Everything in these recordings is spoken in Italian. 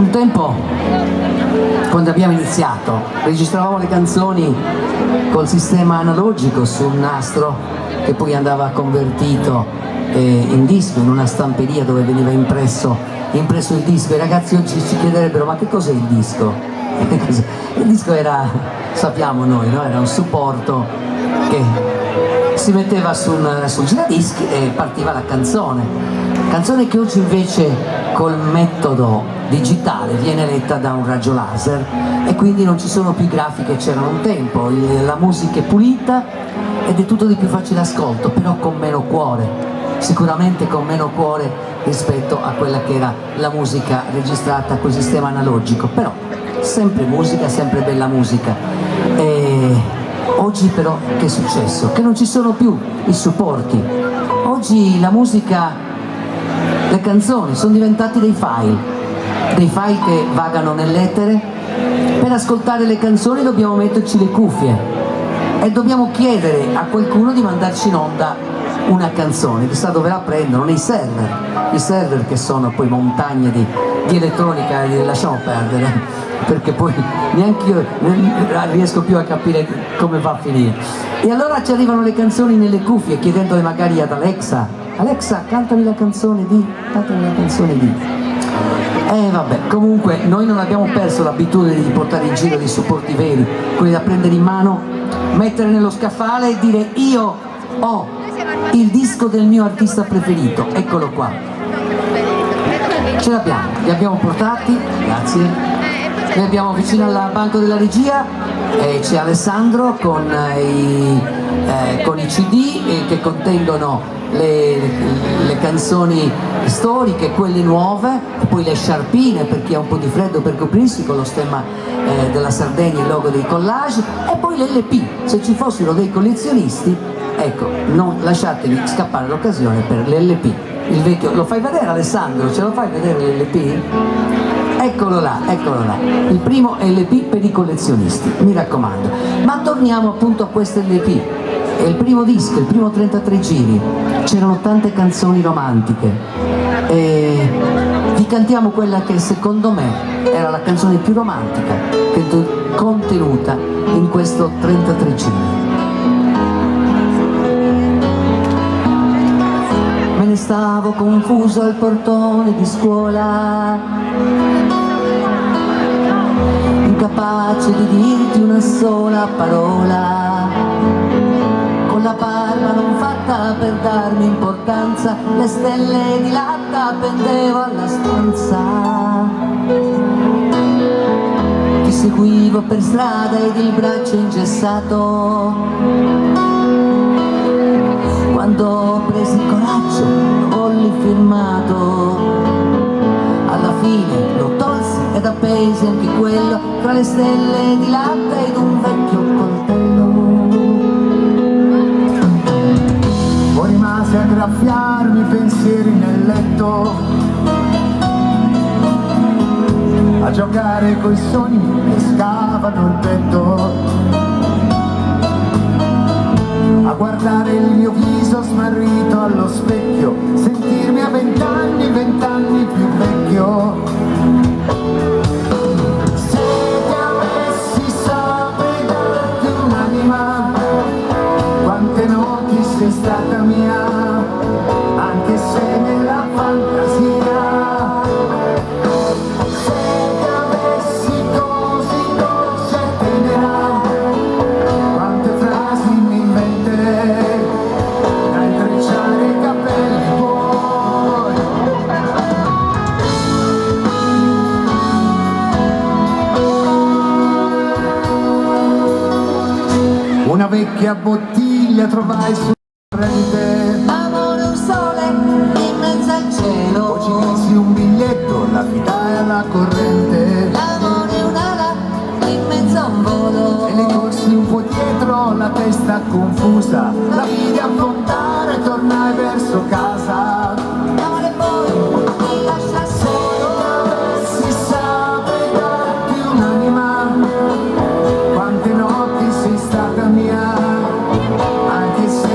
Un tempo, quando abbiamo iniziato, registravamo le canzoni col sistema analogico su un nastro che poi andava convertito in disco, in una stamperia dove veniva impresso il disco. I ragazzi oggi ci chiederebbero: ma che cos'è il disco? Il disco era, sappiamo noi, no? Era un supporto che si metteva su un giradischi e partiva la canzone che oggi invece col metodo digitale viene letta da un raggio laser e quindi non ci sono più i grafici che c'erano un tempo. La musica è pulita ed è tutto di più facile ascolto, però con meno cuore, sicuramente con meno cuore rispetto a quella che era la musica registrata col sistema analogico, però sempre musica, sempre bella musica. E oggi però che è successo? Che non ci sono più i supporti. Oggi la musica, le canzoni sono diventati dei file che vagano nell'etere. Per ascoltare le canzoni dobbiamo metterci le cuffie e dobbiamo chiedere a qualcuno di mandarci in onda una canzone, chissà dove la prendono, nei server che sono poi montagne di elettronica, li lasciamo perdere, perché poi neanche io riesco più a capire come va a finire. E allora ci arrivano le canzoni nelle cuffie, chiedendole magari ad Alexa: Alexa, cantami la canzone di. Vabbè, comunque noi non abbiamo perso l'abitudine di portare in giro dei supporti veri, quelli da prendere in mano, mettere nello scaffale e dire: io ho il disco del mio artista preferito, eccolo qua. Ce l'abbiamo, li abbiamo portati, grazie. Li abbiamo vicino al banco della regia e c'è Alessandro con i CD che contengono le canzoni storiche, quelle nuove, e poi le sciarpine per chi ha un po' di freddo per coprirsi, con lo stemma della Sardegna, il logo dei collage, e poi l'LP. Se ci fossero dei collezionisti, ecco, non lasciatevi scappare l'occasione per l'LP. Il vecchio, lo fai vedere Alessandro? Ce lo fai vedere l'LP? Eccolo là, il primo LP per i collezionisti, mi raccomando. Ma torniamo appunto a questo LP. È il primo disco, il primo 33 giri, c'erano tante canzoni romantiche e vi cantiamo quella che secondo me era la canzone più romantica contenuta in questo 33 giri. Me ne stavo confuso al portone di scuola, incapace di dirti una sola parola. Con la barba non fatta per darmi importanza, le stelle di latta pendevo alla stanza. Ti seguivo per strada ed il braccio ingessato. Quando ho preso il coraggio lo volli firmato. Alla fine lo tolsi ed appesi anche quello tra le stelle di latta ed un vecchio coltello. Poi rimase a graffiarmi i pensieri nel letto, a giocare coi sogni che scavano il petto, a guardare il mio viso smarrito allo specchio, sentirmi a 20 anni più vecchio. Se ti avessi saprei darti un'anima, quante notti sei stata mia, anche se nella fantasia. Se ti avessi così dolce e tenera, quante frasi mi inventerei da intrecciare i capelli tuoi. Una vecchia bottiglia trovai sul rete, amore un sole in mezzo al cielo. Poi ci messi un biglietto, la fidai alla corrente, l'amore un'ala in mezzo a un volo. E le corsi un po' dietro, la testa confusa, la vidi affondare e tornai verso casa. L'amore poi mi lascia solo. Se saprei darti un'anima, quante notti sei stata mia, anche se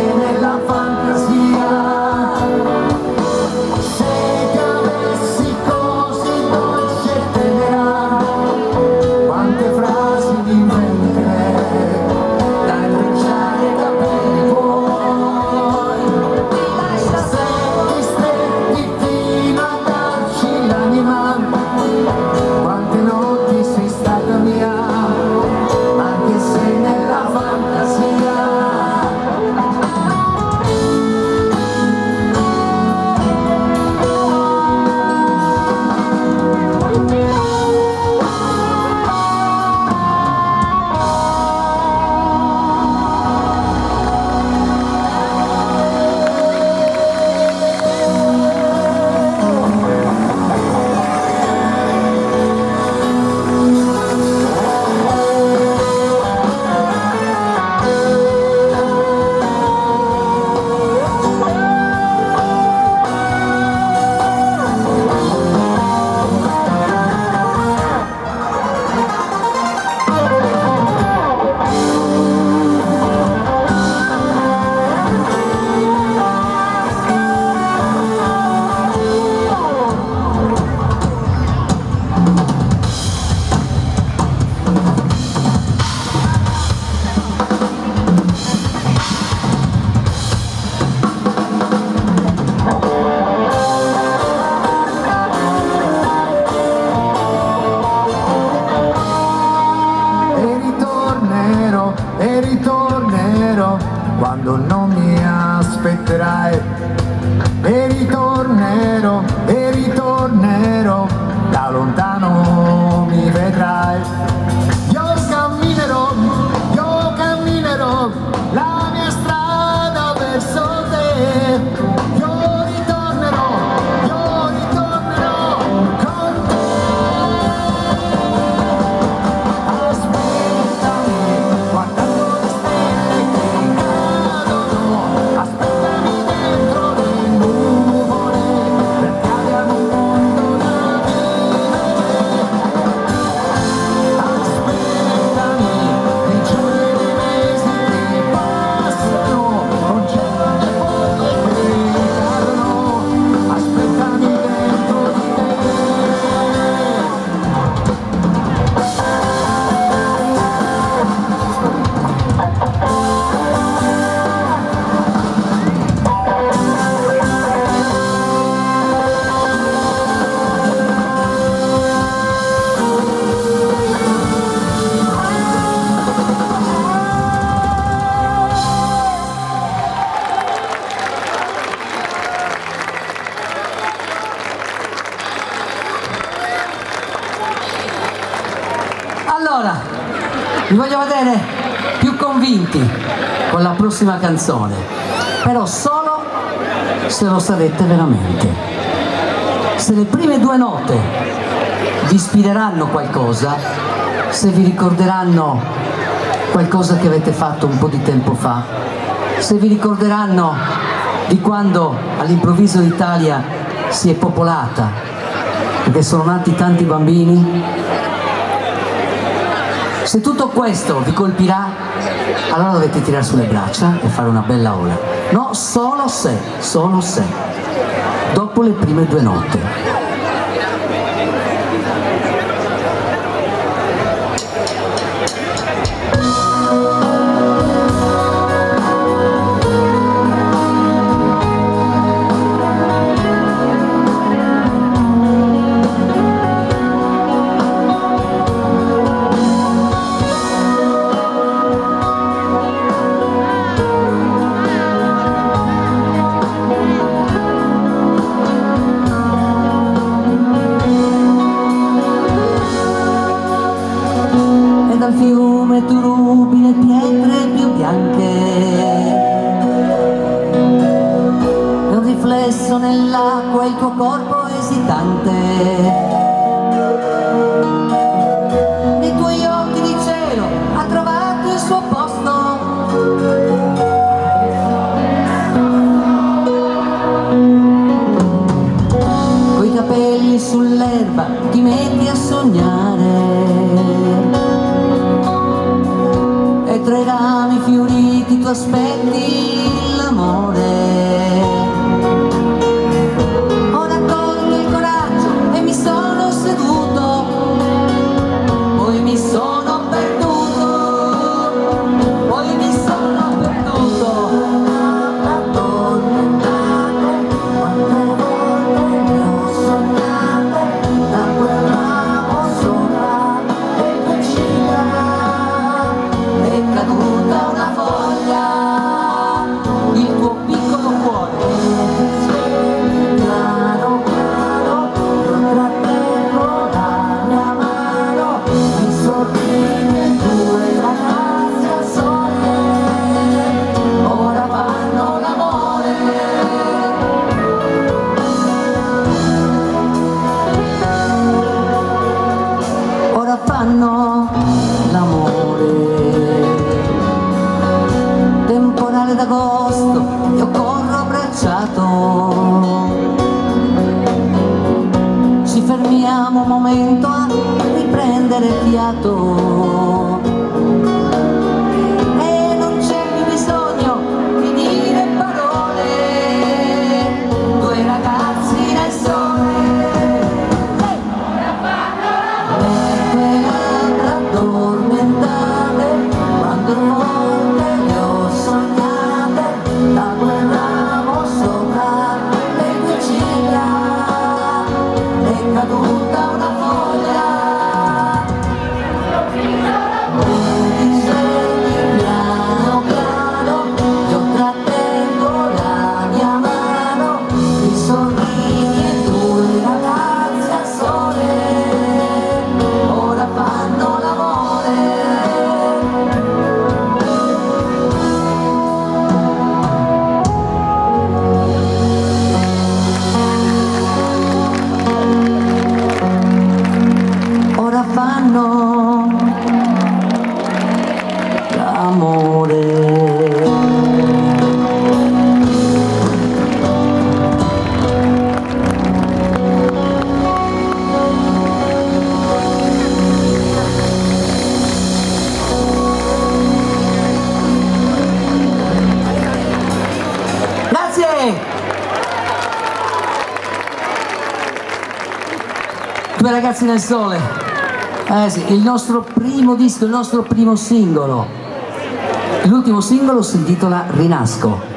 quando non mi aspetterai, e ritornerò, da lontano mi vedrai. Io camminerò la mia strada verso te, io ritornerò con te. Aspettami, guardando le stelle che cadono, aspettami dentro le nuvole, perché abbiamo un mondo da vivere. Aspettami, nei giorni e nei mesi che passano, con cielo e foglie che cadono, aspettami dentro di te. Allora, vi voglio vedere più convinti con la prossima canzone, però solo se lo sarete veramente. Se le prime due note vi ispireranno qualcosa, se vi ricorderanno qualcosa che avete fatto un po' di tempo fa, se vi ricorderanno di quando all'improvviso l'Italia si è popolata, perché sono nati tanti bambini. Se tutto questo vi colpirà, allora dovete tirare sulle braccia e fare una bella ola. No, solo se, dopo le prime due note. Dal fiume tu rubi le pietre più bianche e un riflesso nell'acqua il tuo corpo esitante. Nei tuoi occhi di cielo ha trovato il suo posto, coi capelli sull'erba ti metti a sognare. Tra i rami fioriti tu aspetti l'amore. Ho raccolto il coraggio e mi sono seduto, poi mi sono perduto, poi mi sono perduto. Addormentate, quante volte mi ho sognate, da quel ramo sopra le tue ciglia. È caduta una foglia, il tuo piccolo cuore. Piano piano io trattengo la mia mano, mi sorride due ragazze al sole, ora fanno l'amore. Ora fanno l'amore. Temporale d'agosto, io corro abbracciato. Ci fermiamo un momento a riprendere fiato. E non c'è più bisogno di dire parole. Due ragazzi nel sole. Le tue labbra addormentate, quante volte le ho sognate, da quel ramo sopra le tue ciglia. È caduta una foglia, e ti svegli piano piano, io tra Due ragazzi nel sole. Sì, il nostro primo disco, il nostro primo singolo. L'ultimo singolo si intitola Rinasco.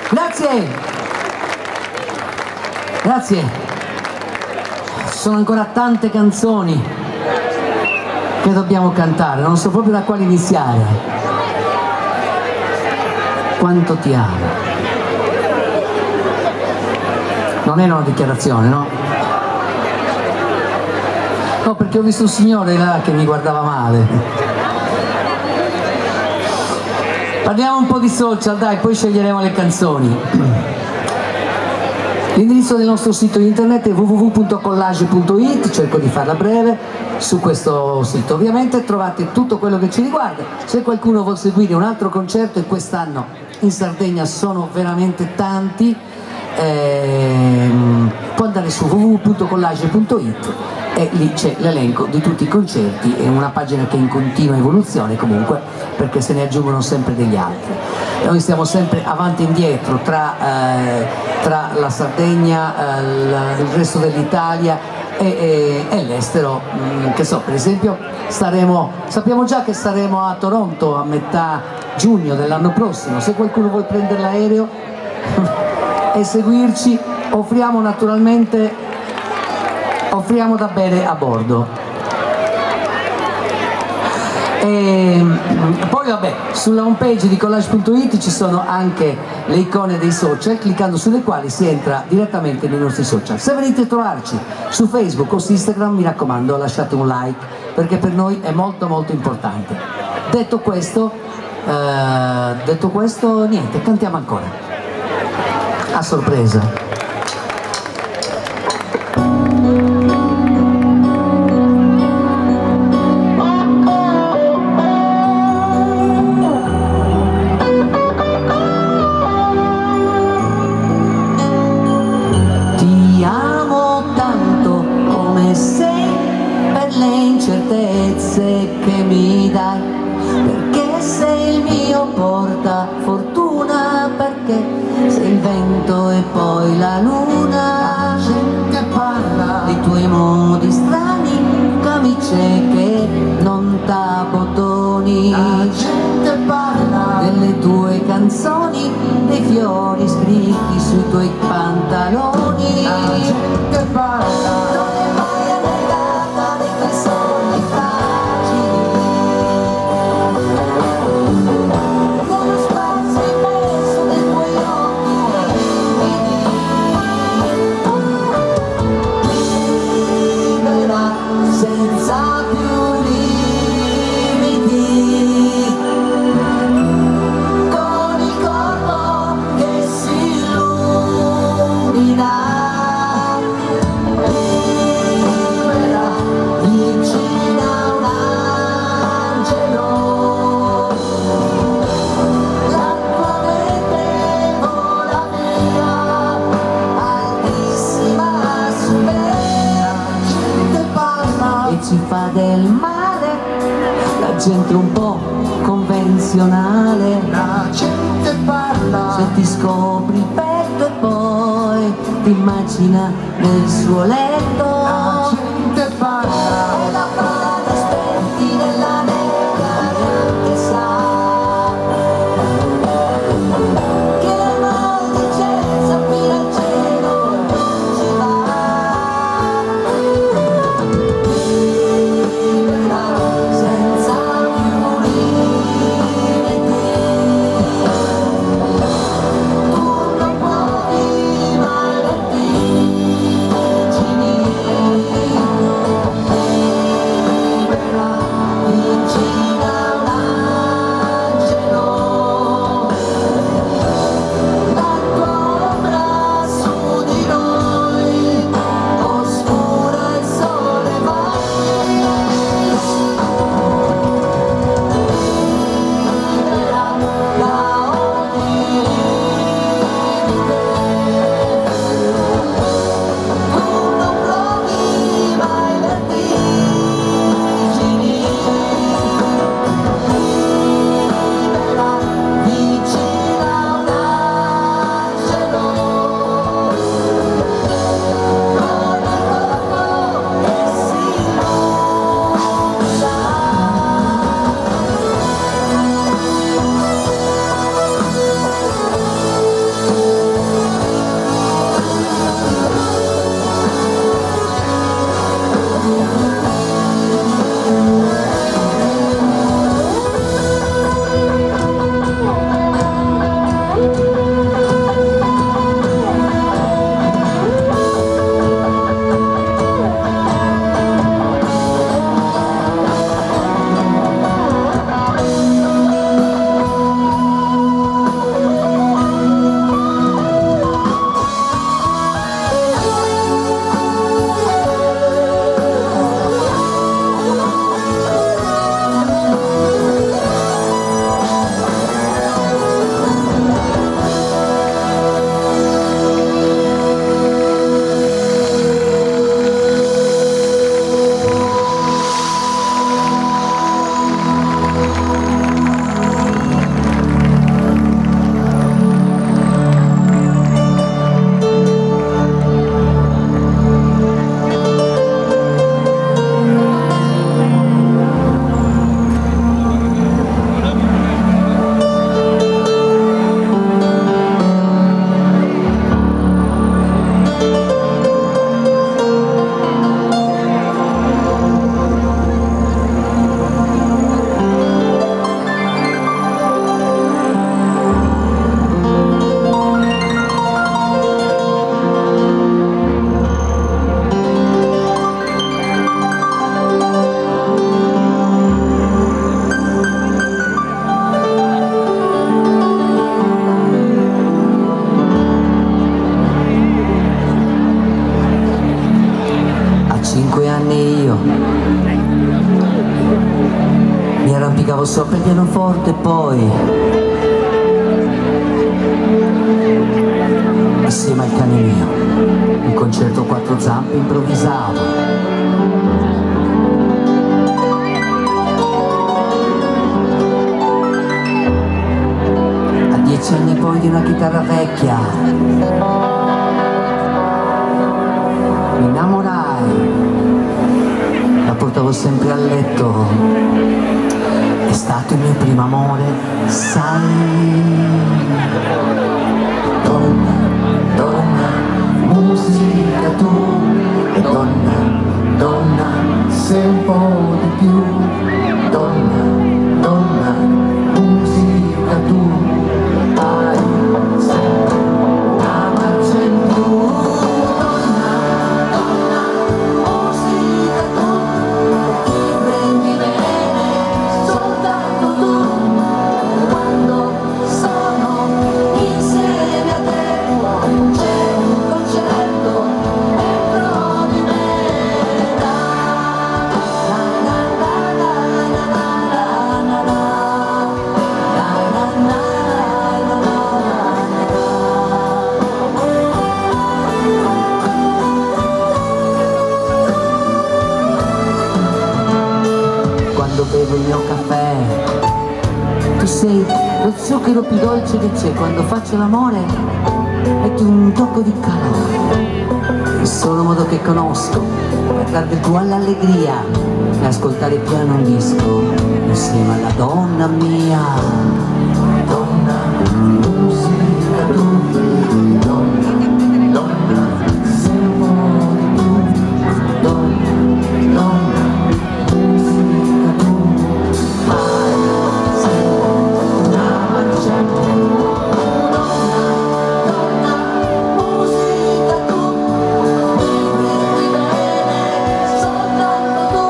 Grazie, grazie. Ci sono ancora tante canzoni che dobbiamo cantare, non so proprio da quale iniziare. Quanto ti amo. Non era una dichiarazione, no? No, perché ho visto un signore là che mi guardava male. Parliamo un po' di social, dai, poi sceglieremo le canzoni. L'indirizzo del nostro sito internet è www.collage.it, cerco di farla breve. Su questo sito ovviamente trovate tutto quello che ci riguarda. Se qualcuno vuol seguire un altro concerto, e quest'anno in Sardegna sono veramente tanti, può andare su www.collage.it e lì c'è l'elenco di tutti i concerti. È una pagina che è in continua evoluzione comunque, perché se ne aggiungono sempre degli altri. Noi stiamo sempre avanti e indietro tra la Sardegna, il resto dell'Italia e l'estero. Che so, per esempio sappiamo già che saremo a Toronto a metà giugno dell'anno prossimo. Se qualcuno vuole prendere l'aereo e seguirci, offriamo da bere a bordo. Poi vabbè, sulla homepage di collage.it ci sono anche le icone dei social, cliccando sulle quali si entra direttamente nei nostri social. Se venite a trovarci su Facebook o su Instagram, mi raccomando, lasciate un like, perché per noi è molto molto importante. Detto questo, niente, cantiamo ancora. A sorpresa. Ti amo tanto come sei, per le incertezze che mi dai, perché sei il mio portafortuna, perché sei il vento e poi la luna. La gente parla Dei tuoi modi strani, camicie che non t'abbotoni, La gente parla delle tue canzoni, dei fiori scritti sui tuoi pantaloni. La gente parla Non è mai annegata dei tuoi sogni fragili, con lo spazio immenso dei tuoi occhi libera, senza più limiti, con il corpo che si illumina, libera, vicina a un angelo. La tua mente vola via, altissima su me, gente parla e ci fa del male la gente un po' convenzionale. La gente parla Se ti scopri il petto e poi ti immagina nel suo letto, La gente parla e la frase spenti nella nebbia neanche sa che la maldicenza fino al cielo non ci va. Libera, senza più limiti, tu non puoi mai vertigini. praticavo sopra il pianoforte e poi assieme al cane mio un concerto a quattro zampe improvvisavo. A 10 anni poi di una chitarra vecchia mi innamorai, la portavo sempre a letto. È stato il mio primo amore, sai. Donna, donna, musica tu. E donna, donna, sei un po' di più. Donna, donna, musica tu. Hai sempre una marcia in più. Donna, donna, musica tu. Ti prendi bene soltanto tu, quando sono insieme a te, c'è un concerto dentro di me. La la la la la la la la la quando bevo il mio caffè, tu sei lo zucchero più dolce che c'è. Quando faccio l'amore metti un tocco di calore, il solo modo che conosco per dar del tuo all'allegria e ascoltare piano un disco insieme alla donna mia. Donna, musica tu, donna, donna, sei un po' di più. Donna, donna, musica tu, hai sempre una marcia in più. Donna, donna, musica tu, mi prendi bene soltanto tu,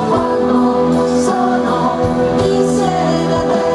quando sono insieme a te.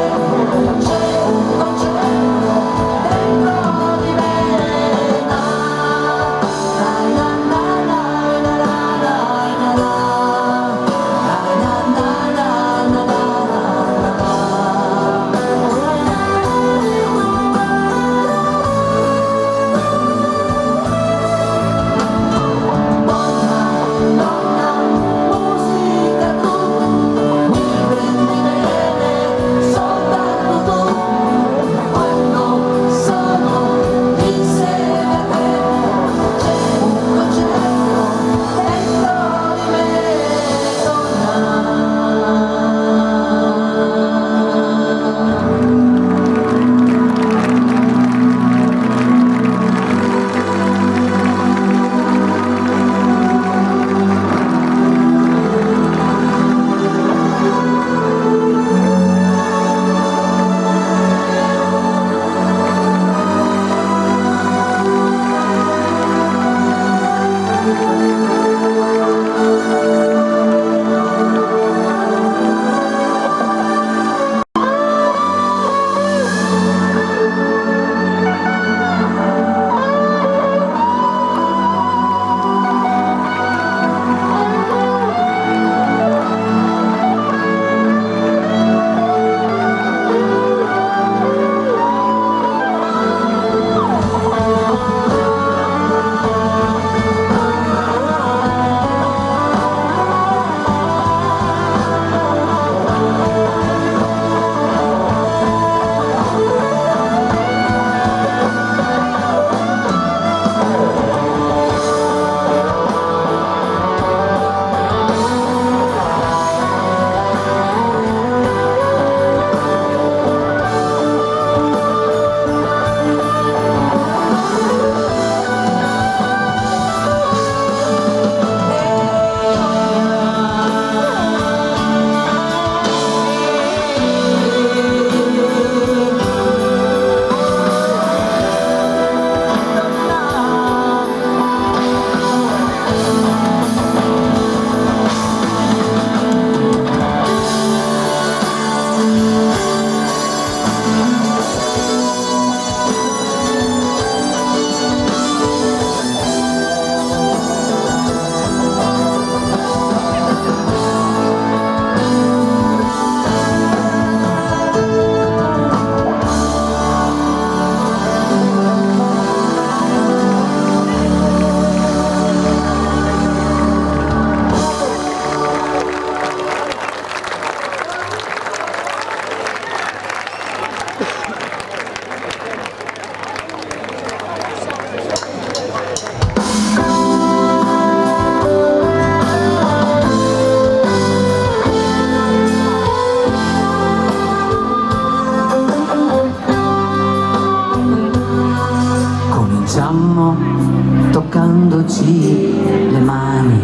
lavandoci le mani,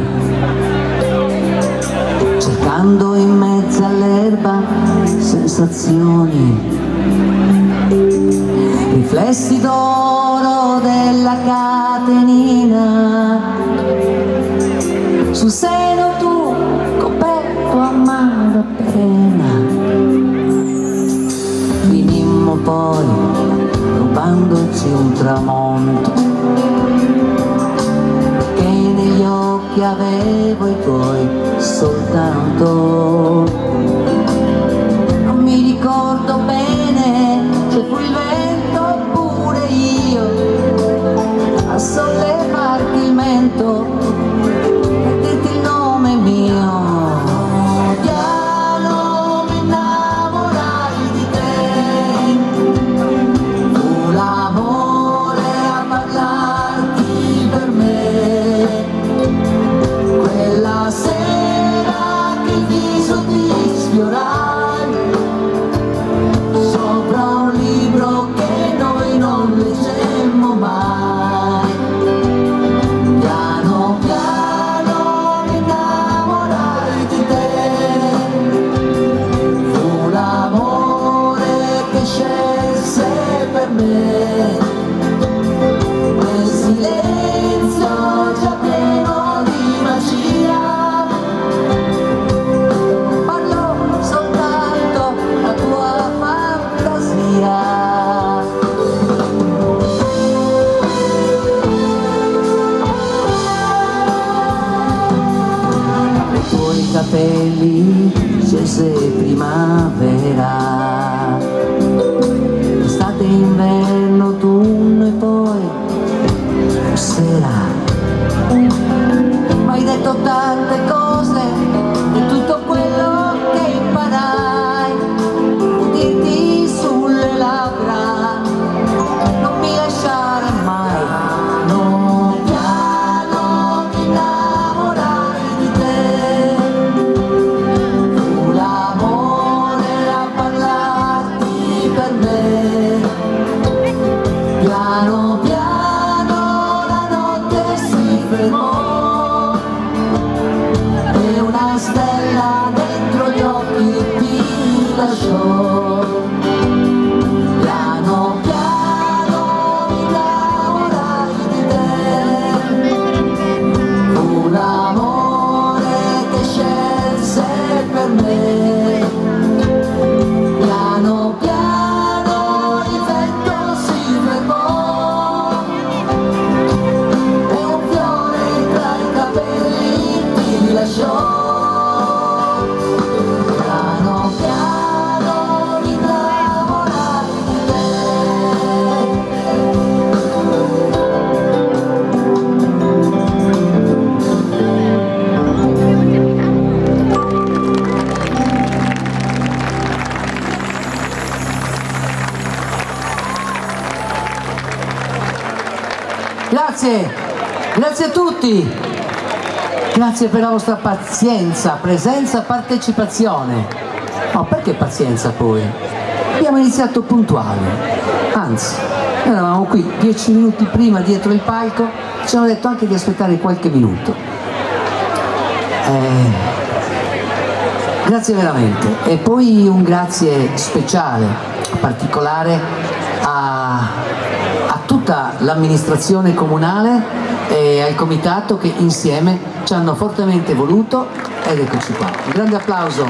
cercando in mezzo all'erba sensazioni, riflessi d'oro della catenina, sul seno tu coperto a malapena. Finimmo poi rubandoci un tramonto che negli occhi avevo i tuoi soltanto. Non mi ricordo bene se fu il vento oppure io a sollevarti il mento e dirti il nome mio. Piano mi innamorai di te, fu l'amore a parlarti per me. Quella sera che il viso ti sfiorai sopra un libro che noi non leggemmo mai. Piano piano mi innamorai di te, fu l'amore che scelse per me. Quel silenzio già pieno di magia, parlò soltanto la tua fantasia. I tuoi capelli scelse primavera, estate e inverno, autunno e poi sera. Ma hai detto tante cose di tutto quello che imparai, dirti sulle labbra, non mi lasciare mai. No, piano mi innamorai di te, fu l'amore a parlarti per me. Piano piano la notte si fermò e una stella dentro gli occhi ti lasciò. Piano piano mi innamorai di te, fu l'amore che scelse per me. Piano piano il vento si fermò e un fiore tra i capelli ti lasciò. Piano piano mi innamorai di te. Grazie, grazie a tutti, grazie per la vostra pazienza, presenza, partecipazione. Oh, perché pazienza poi? Abbiamo iniziato puntuali, anzi, noi eravamo qui 10 minuti prima dietro il palco, ci hanno detto anche di aspettare qualche minuto. Grazie veramente. E poi un grazie speciale, particolare a tutta l'amministrazione comunale e al comitato che insieme ci hanno fortemente voluto, ed eccoci qua. Un grande applauso.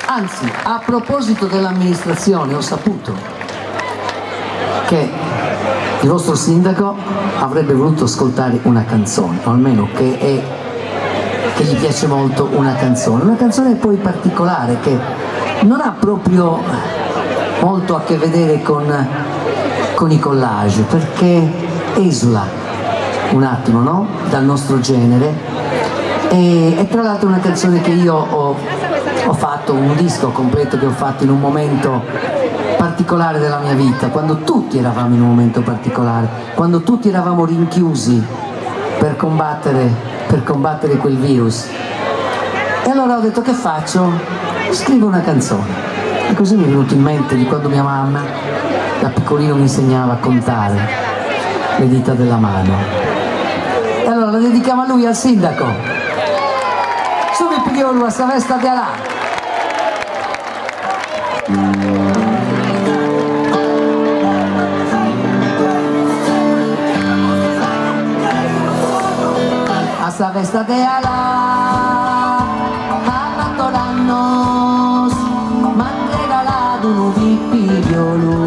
Anzi, a proposito dell'amministrazione, ho saputo che il vostro sindaco avrebbe voluto ascoltare una canzone, o almeno che gli piace molto una canzone poi particolare che non ha proprio molto a che vedere con i collage, perché esula un attimo, no? Dal nostro genere, e tra l'altro è una canzone che io ho fatto, un disco completo che ho fatto in un momento particolare della mia vita, quando tutti eravamo in un momento particolare, quando tutti eravamo rinchiusi per combattere quel virus. E allora ho detto, che faccio? Scrivo una canzone. E così mi è venuto in mente di quando mia mamma Da piccolino mi insegnava a contare le dita della mano. E allora la dedichiamo a lui, al sindaco. Subito pigliolo a sta festa di Alà. A sta festa di Alà, a 4 anni, m'han regalato un pipiolo.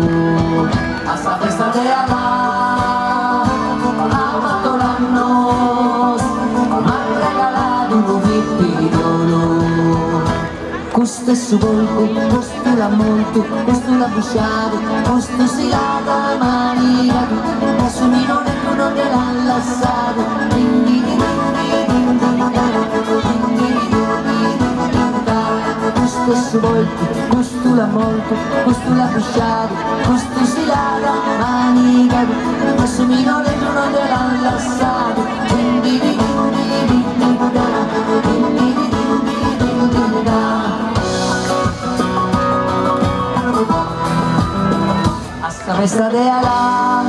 A sta festa di Alà, a 4 anni, m'han regalato un pipiolo. Questo è su volco, questo l'ha molto, questo l'ha busciato, questo si lava manica, questo minore non te l'ha lasciato. Questo è su volco, questo l'ha molto, questo l'ha busciato, questo si lava manica, questo minore non te l'ha lasciato. Sta festa di Alà,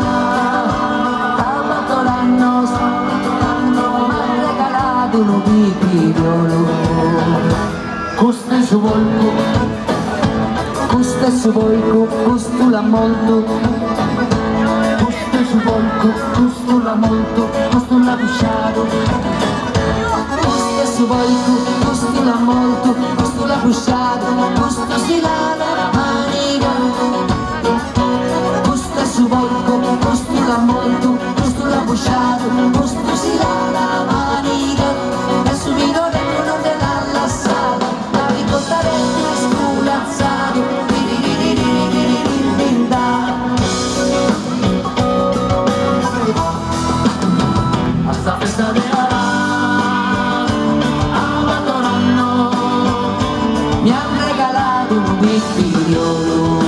a 4 anni, m'han regalato un pipiolo. Questo è su volco, questo è su volco, questo l'ha molto, questo è su volco, questo l'ha molto, questo l'ha busciato. Questo è su volco, questo l'ha molto, questo l'ha busciato, questo si lava manica. Su volco, questo l'ha molto, questo l'ha busciato, questo si lava manica, e su minore non te l'ha lasciato, la ricorderete sculazzato. A sta festa di Alà, a 4 anni, mi han regalato un pipiolo.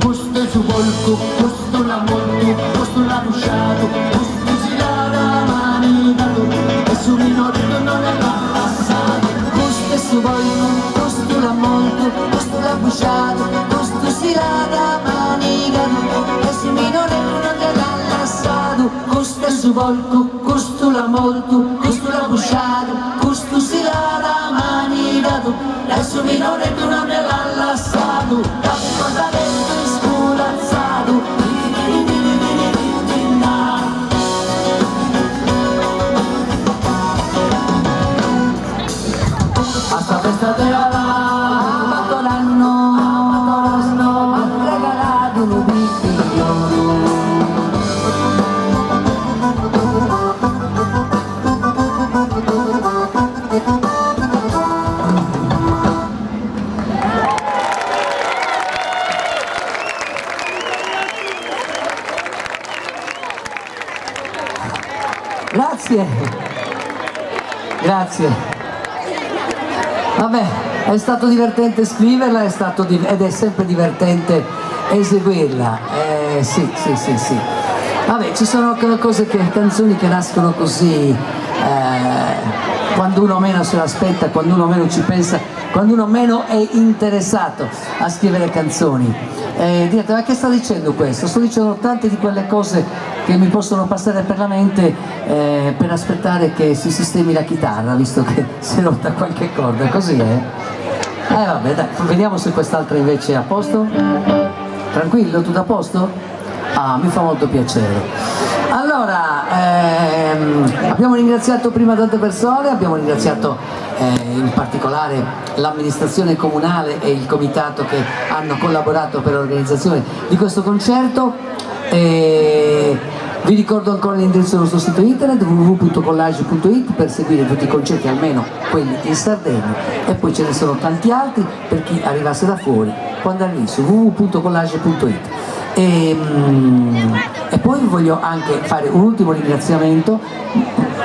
Questo è su volco, questo l'ha molto, questo l'ha busciato, questo si lava manicato, e su minore non è l'ha passato. Questo è su volco, questo l'ha molto, questo l'ha busciato, questo si lava manicato, e su minore non è l'ha lasciato. Questo è su volco, questo l'ha molto, questo l'ha busciato, questo si lava manicato, e su minore non è l'ha lasciato. A sta festa di Alà, a 4 anni, m'han regalato un pipiolo. Grazie, grazie. Vabbè, è stato divertente scriverla, ed è sempre divertente eseguirla. Sì. Vabbè, ci sono canzoni che nascono così, quando uno meno se lo aspetta, quando uno meno ci pensa, quando uno meno è interessato a scrivere canzoni. Direte, ma che sta dicendo questo? Sto dicendo tante di quelle cose che mi possono passare per la mente per aspettare che si sistemi la chitarra, visto che si è rotta qualche corda, così è? Vabbè, dai, vediamo se quest'altra invece è a posto. Tranquillo, tutto a posto? Mi fa molto piacere. Allora, abbiamo ringraziato prima tante persone, abbiamo ringraziato in particolare l'amministrazione comunale e il comitato che hanno collaborato per l'organizzazione di questo concerto. Vi ricordo ancora l'indirizzo del nostro sito internet www.collage.it per seguire tutti i concerti, almeno quelli in Sardegna, e poi ce ne sono tanti altri per chi arrivasse da fuori, può andare lì su www.collage.it. E poi voglio anche fare un ultimo ringraziamento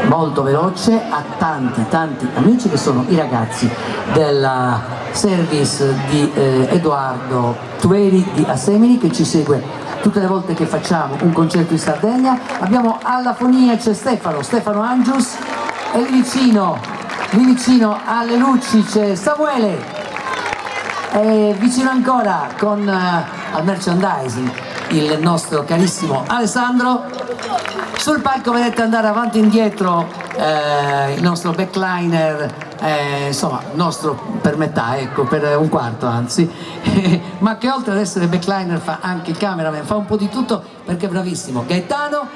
molto veloce a tanti amici che sono i ragazzi della service di Edoardo Tueri di Assemini, che ci segue tutte le volte che facciamo un concerto in Sardegna. Abbiamo alla fonia c'è Stefano Angius, e lì vicino alle luci c'è Samuele, e vicino ancora con al merchandising il nostro carissimo Alessandro. Sul palco vedete andare avanti e indietro il nostro backliner, insomma nostro per metà, ecco, per un quarto anzi, ma che oltre ad essere backliner fa anche il cameraman, fa un po' di tutto perché è bravissimo. Gaetano,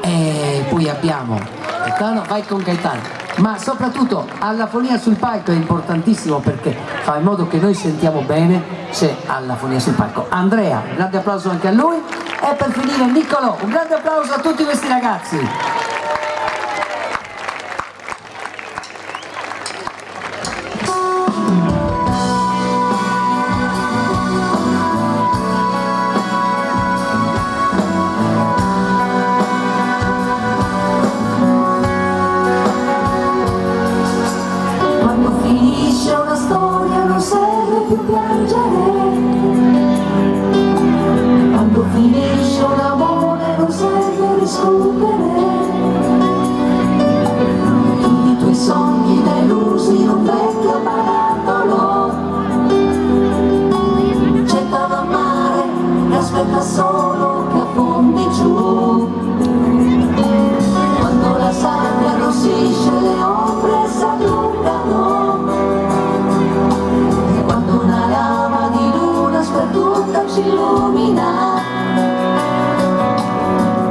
e poi abbiamo Gaetano, vai con Gaetano, ma soprattutto alla fonia sul palco è importantissimo perché fa in modo che noi sentiamo bene, c'è alla fonia sul palco Andrea, un grande applauso anche a lui, e per finire Niccolò, un grande applauso a tutti questi ragazzi. Quando finisce una storia non serve più piangere, quando finisce un amore non serve discutere, tutti i tuoi sogni delusi in un vecchio barattolo, gettalo a mare e aspetta solo che affondi giù. Quando la sabbia arrossisce le ombre s'allungano, quando una lama di luna sperduta ci illumina,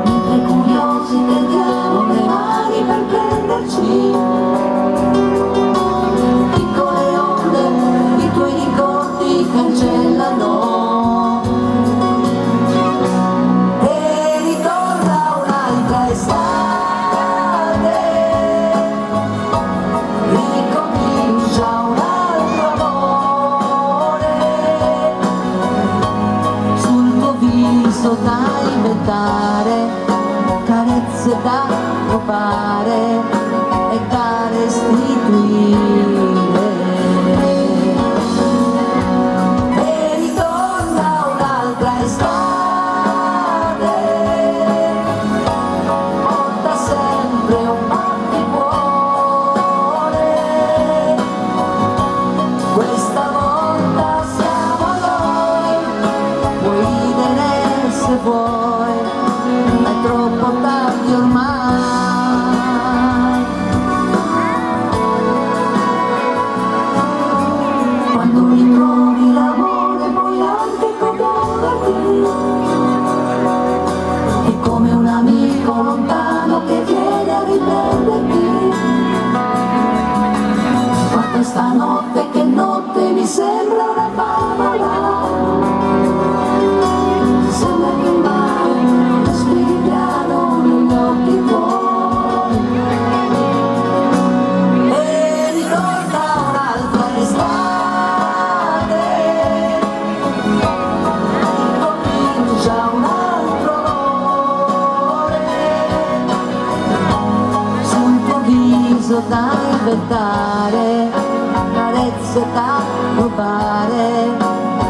mentre curiosi tendiamo le mani per prenderci, piccole onde i tuoi ricordi cancellano. E ritorna un'altra estate, ricomincia un altro amore, sul tuo viso da inventare, carezze da rubare e da restituire. E ritorna un'altra estate, porta sempre un batticuore, questa volta siamo noi, puoi ridere se vuoi, è troppo tardi ormai. Quando ritrovi l'amore puoi anche commuoverti, è come un amico lontano che viene a riprenderti. Ma questa notte, che notte, mi sembra una favola, sembra che il mare respiri piano negli occhi tuoi. E ricorda un'altra estate, ricomincia un altro amore, sul tuo viso da inventare, carezze da rubare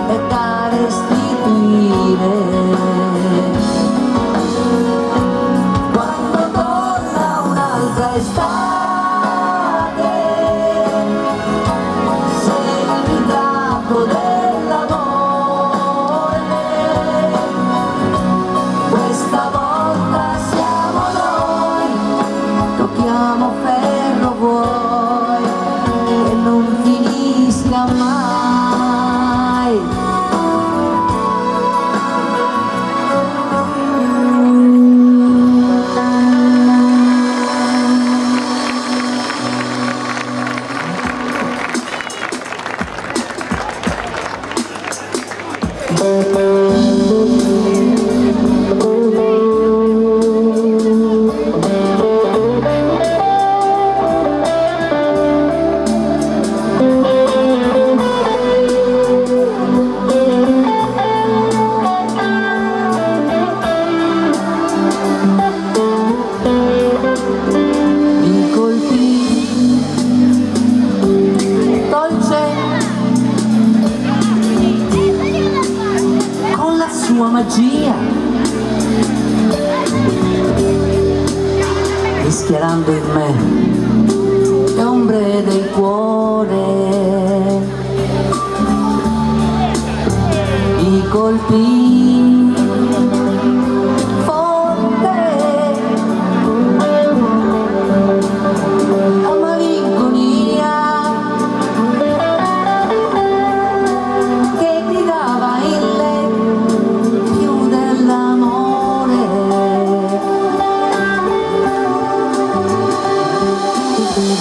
e da restituire. Quando torna un'altra estate, sei il ritratto dell'amore, questa volta siamo noi, tocchiamo ferro vuoi e non finisca mai. Mi colpì dolce con la sua magia, rischiarando in me le ombre del cuore. Mi colpì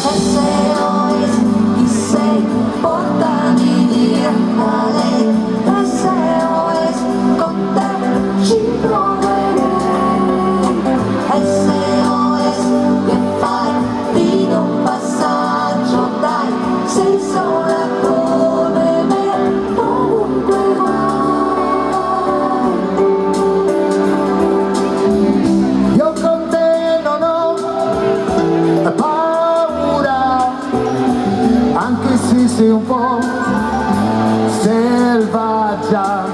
SOS, chi sei? Portami via da lei. SOS, con te ci proverei. SOS, che fai? Di un passaggio, dai, sei sola come me, ovunque vai. Io con te non ho paura, anche se sei un po' selvaggia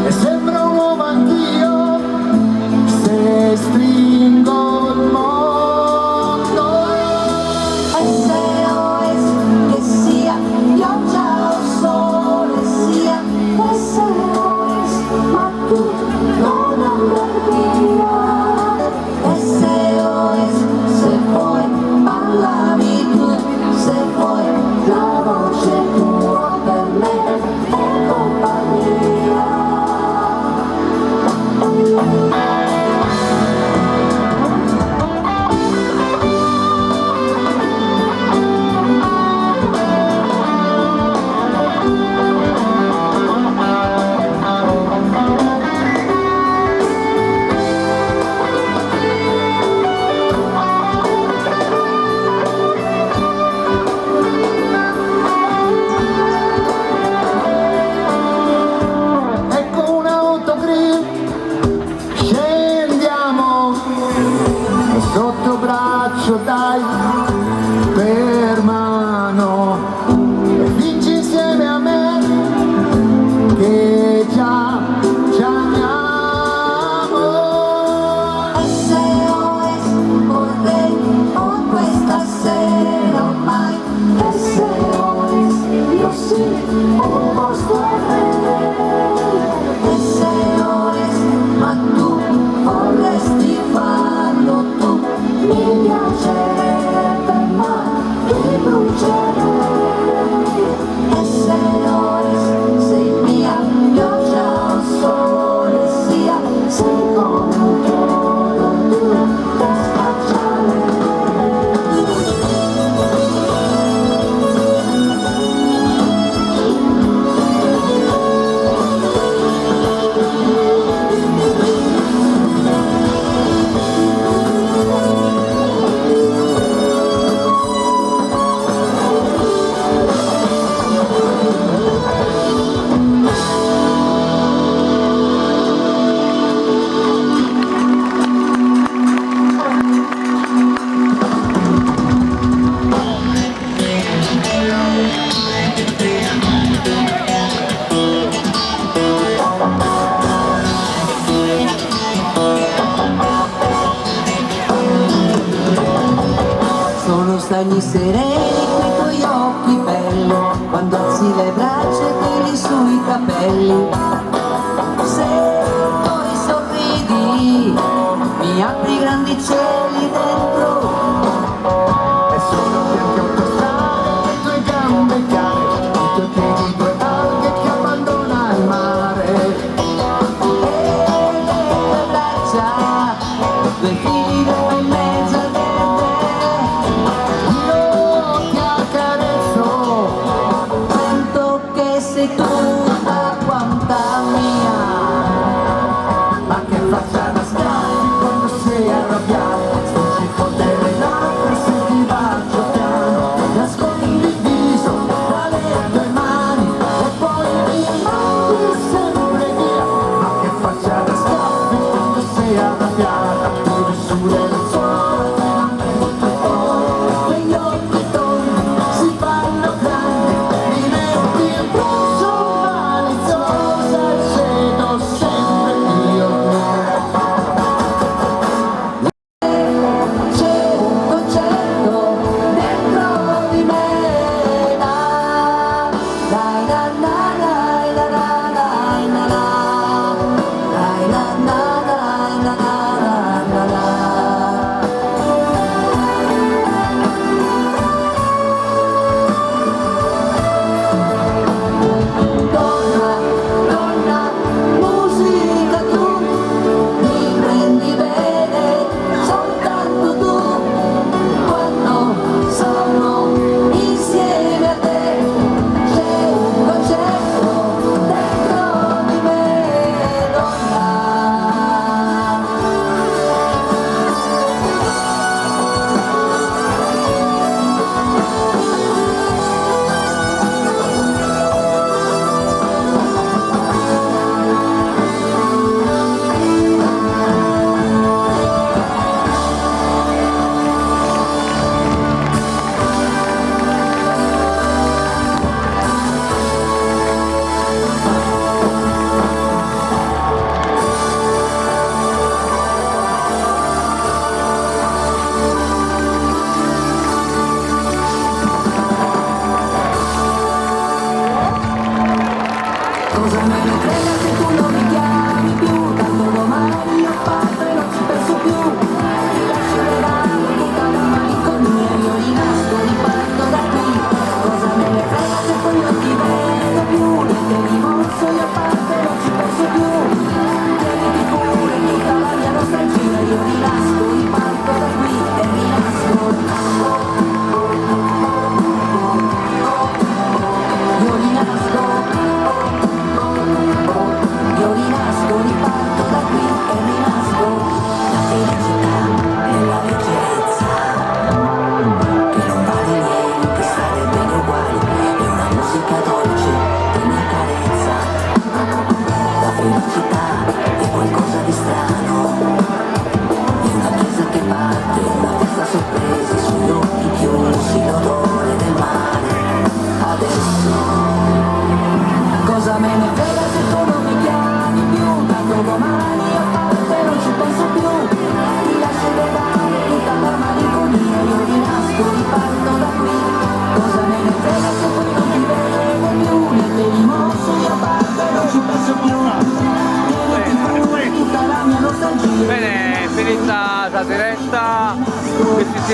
e sembra un uomo anch'io se stringo il mondo. SOS, che sia pioggia o sole sia. SOS, ma tu non andar via. SOS, se vuoi parlami tu, se vuoi la voce tua per me è compagnia. Ecco un'autogrill, scendiamo sotto braccio, dai, per mano e vinci insieme a me che già ci amiamo. SOS, vorrei con questa sera ormai. SOS, io sì, un posto avrei. SOS, ma tu vorresti farlo tu. Mi piacerebbe ma ti brucerei. SOS, sei mia, pioggia o sole sia. Sei come un chiodo tu che spaccia lei. Sono stagni sereni quei tuoi occhi belli, quando alzi le braccia e tiri sui capelli. Se poi sorridi, mi apri grandi cieli dentro. E sono bianche autostrade, le tue gambe chiare, i tuoi piedi due alghe che abbandona il mare. E le tue braccia, due fili d'acqua in mezzo al verde. Io ti accarezzo, Sento che sei tutta quanta mia. ma che faccia da strada quando sei arrabbiata.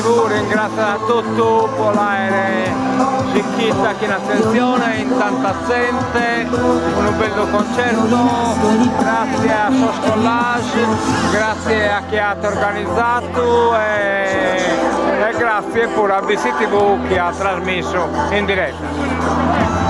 TV ringrazia tutto l'aereo Chiquita che in attenzione, in tanta gente, un bello concerto, grazie a Sos Collage, grazie a chi ha organizzato e grazie pure a BC TV che ha trasmesso in diretta.